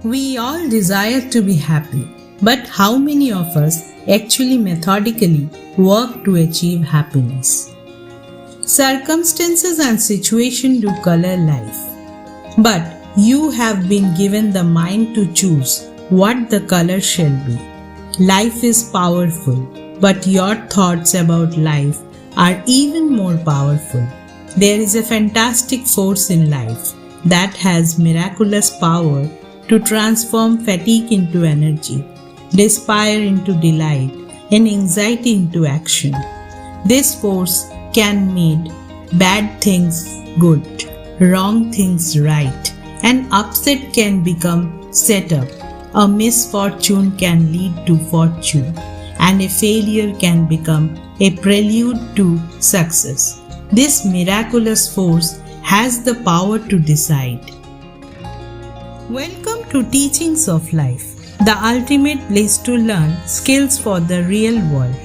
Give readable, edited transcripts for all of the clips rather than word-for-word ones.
We all desire to be happy, but how many of us actually methodically work to achieve happiness? Circumstances and situation do color life, but you have been given the mind to choose what the color shall be. Life is powerful, but your thoughts about life are even more powerful. There is a fantastic force in life that has miraculous power to transform fatigue into energy, despair into delight, and anxiety into action. This force can make bad things good, wrong things right, and upset can become set up. A misfortune can lead to fortune, and a failure can become a prelude to success. This miraculous force has the power to decide. Welcome to Teachings of Life, the ultimate place to learn skills for the real world.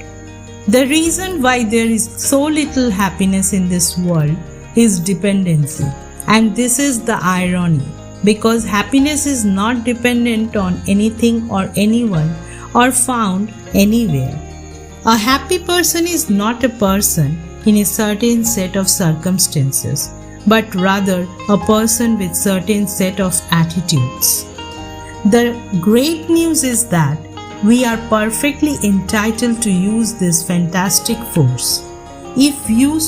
The reason why there is so little happiness in this world is dependency, and this is the irony, because happiness is not dependent on anything or anyone or found anywhere. A happy person is not a person in a certain set of circumstances, but rather a person with certain set of attitudes. The great news is that we are perfectly entitled to use this fantastic force. If you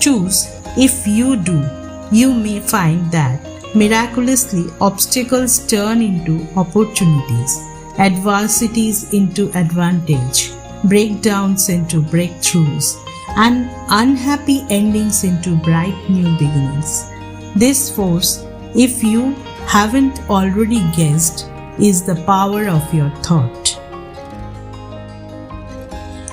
choose, if you do, you may find that miraculously obstacles turn into opportunities, adversities into advantage, breakdowns into breakthroughs, and unhappy endings into bright new beginnings. This force, if you haven't already guessed, is the power of your thought.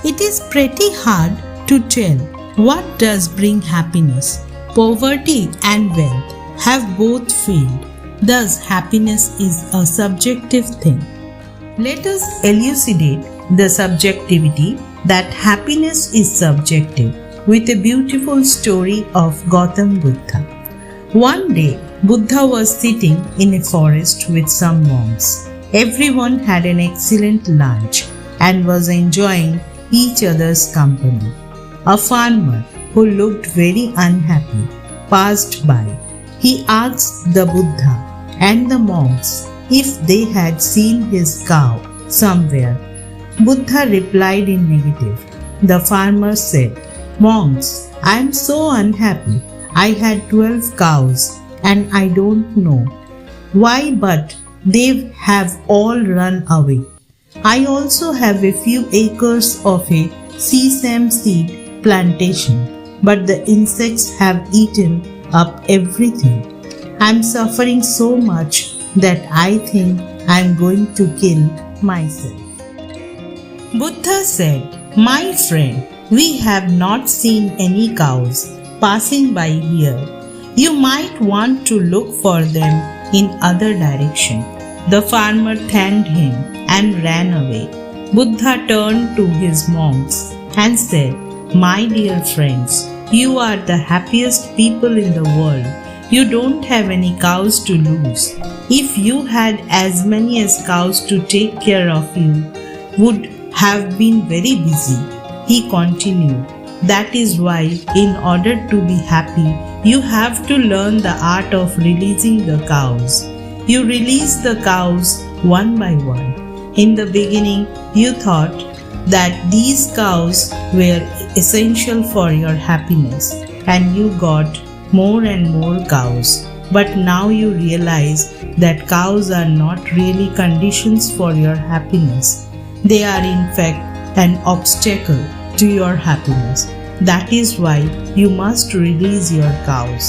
It is pretty hard to tell what does bring happiness. Poverty and wealth have both failed. Thus, happiness is a subjective thing. Let us elucidate the subjectivity that happiness is subjective with a beautiful story of Gautam Buddha. One day, Buddha was sitting in a forest with some monks. Everyone had an excellent lunch and was enjoying each other's company. A farmer who looked very unhappy passed by. He asked the Buddha and the monks if they had seen his cow somewhere. Buddha replied in negative. The farmer said, "Monks, I am so unhappy. I had 12 cows and I don't know why, but they have all run away. I also have a few acres of a sesame seed plantation, but the insects have eaten up everything. I am suffering so much that I think I am going to kill myself." Buddha said, "My friend, we have not seen any cows passing by here. You might want to look for them in other direction." The farmer thanked him and ran away. Buddha turned to his monks and said, "My dear friends, you are the happiest people in the world. You don't have any cows to lose. If you had as many as cows to take care of, you would have been very busy." He continued, "That is why, in order to be happy, you have to learn the art of releasing the cows. You release the cows one by one. In the beginning, you thought that these cows were essential for your happiness, and you got more and more cows. But now you realize that cows are not really conditions for your happiness. They are in fact an obstacle to your happiness. That is why you must release your cows."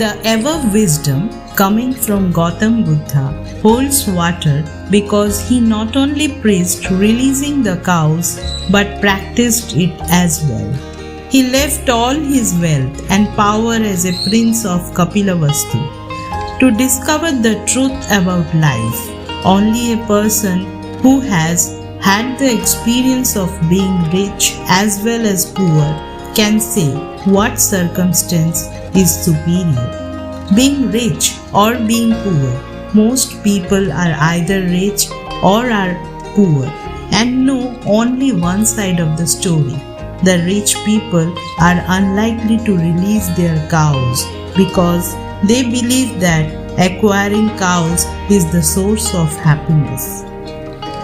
The above wisdom coming from Gautam Buddha holds water because he not only preached releasing the cows but practiced it as well. He left all his wealth and power as a prince of Kapilavastu to discover the truth about life. Only a person who has had the experience of being rich as well as poor can say what circumstance is superior. Being rich or being poor most people are either rich or are poor and know only one side of the story. The rich people are unlikely to release their cows because they believe that acquiring cows is the source of happiness.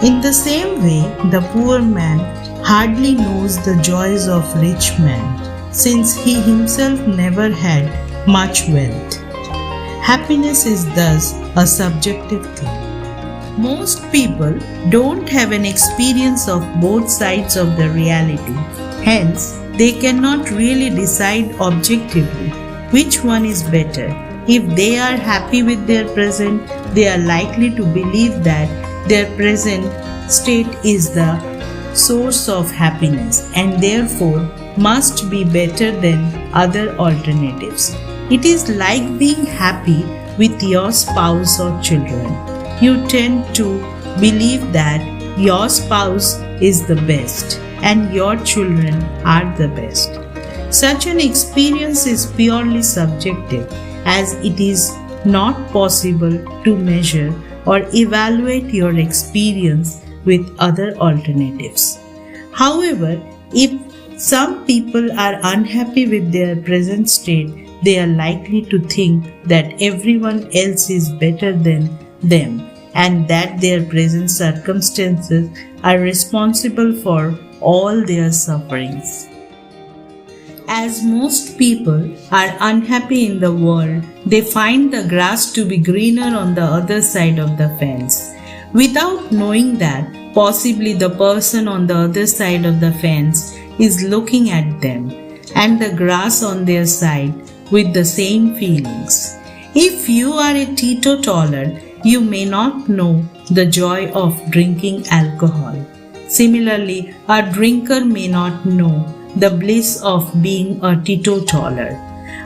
In the same way, the poor man hardly knows the joys of rich man, since he himself never had much wealth. Happiness is thus a subjective thing. Most people don't have an experience of both sides of the reality. Hence, they cannot really decide objectively which one is better. If they are happy with their present, they are likely to believe that their present state is the source of happiness and therefore must be better than other alternatives. It is like being happy with your spouse or children. You tend to believe that your spouse is the best and your children are the best. Such an experience is purely subjective, as it is not possible to measure or evaluate your experience with other alternatives. However, if some people are unhappy with their present state, they are likely to think that everyone else is better than them and that their present circumstances are responsible for all their sufferings. As most people are unhappy in the world, they find the grass to be greener on the other side of the fence. Without knowing that, possibly the person on the other side of the fence is looking at them and the grass on their side with the same feelings. If you are a teetotaler, you may not know the joy of drinking alcohol. Similarly, a drinker may not know the bliss of being a teetotaler.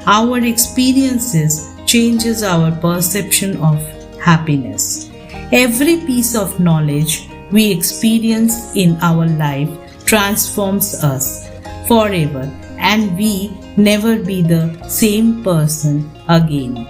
Our experiences changes our perception of happiness. Every piece of knowledge we experience in our life transforms us forever, and we never be the same person again.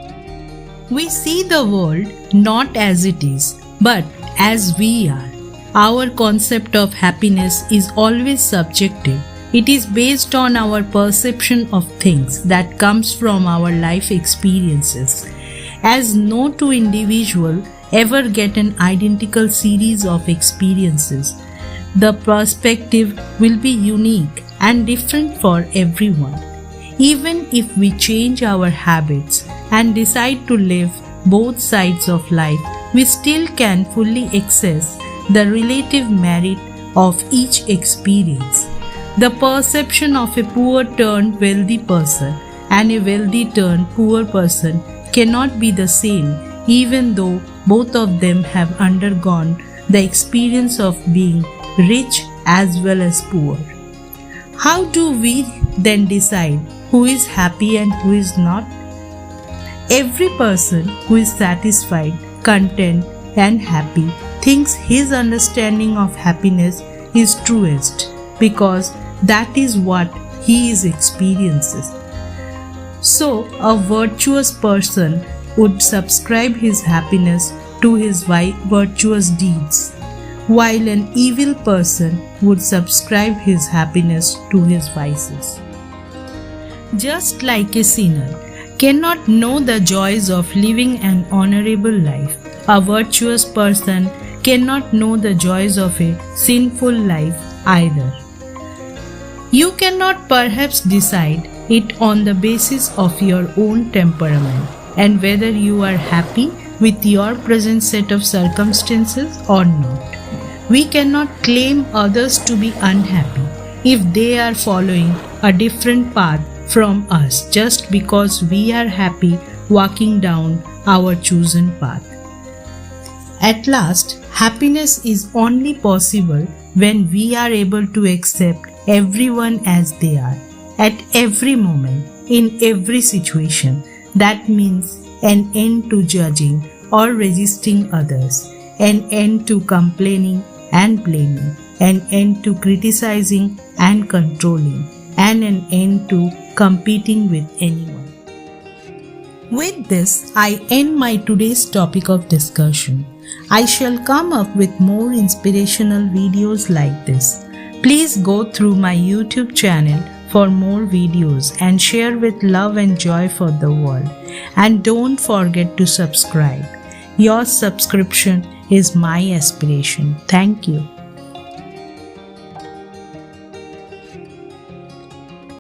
We see the world not as it is, but as we are. Our concept of happiness is always subjective. It is based on our perception of things that comes from our life experiences. As no two individuals ever get an identical series of experiences, the perspective will be unique and different for everyone. Even if we change our habits and decide to live both sides of life, we still can fully access the relative merit of each experience. The perception of a poor turned wealthy person and a wealthy turned poor person cannot be the same, even though both of them have undergone the experience of being rich as well as poor. How do we then decide who is happy and who is not? Every person who is satisfied, content, and happy thinks his understanding of happiness is truest because that is what he is experiences. So, a virtuous person would subscribe his happiness to his virtuous deeds, while an evil person would subscribe his happiness to his vices. Just like a sinner cannot know the joys of living an honorable life, a virtuous person cannot know the joys of a sinful life either. You cannot perhaps decide it on the basis of your own temperament and whether you are happy with your present set of circumstances or not. We cannot claim others to be unhappy if they are following a different path from us just because we are happy walking down our chosen path. At last, happiness is only possible when we are able to accept everyone as they are, at every moment, in every situation. That means an end to judging or resisting others, an end to complaining and blaming, an end to criticizing and controlling, and an end to competing with anyone. With this, I end my today's topic of discussion. I shall come up with more inspirational videos like this. Please go through my YouTube channel for more videos and share with love and joy for the world. And don't forget to subscribe. Your subscription is my aspiration. Thank you.